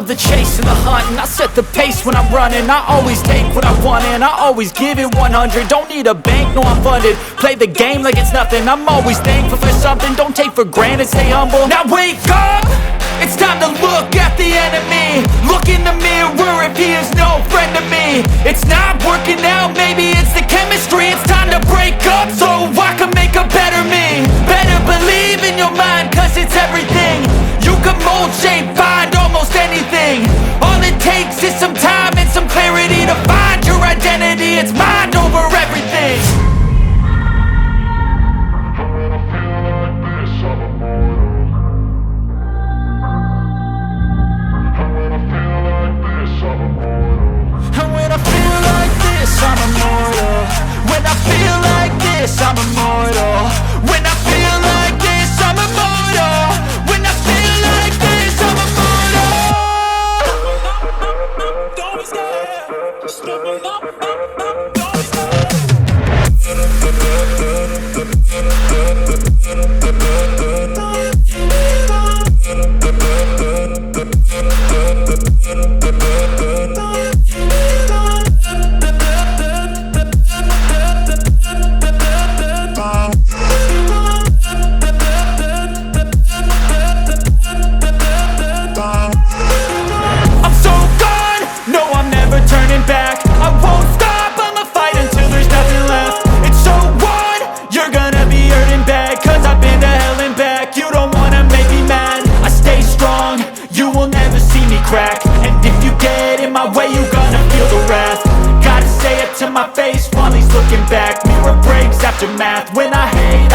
love the chase and the hunt, and I set the pace when I'm running. I always take what I want and I always give it 100. Don't need a bank, no I'm funded. Play the game like it's nothing. I'm always thankful for something. Don't take for granted, stay humble. Now wake up! It's time to look at the enemy. Look in the mirror if he is no friend to me. It's not working out, maybe it's the chemistry. It's time to break up so I can make a better me. Better believe in your mind, cause it's everything. You can mold, shape, find almost anything. All it takes is some time and some clarity to find your identity. It's mind over everything. I'm immortal. When I feel like this, I'm immortal. When I feel like this, I'm immortal. When I feel like this, I'm immortal. Don't stop. Just level up. Don't stop. To my face while he's looking back. Mirror breaks after math. When I hate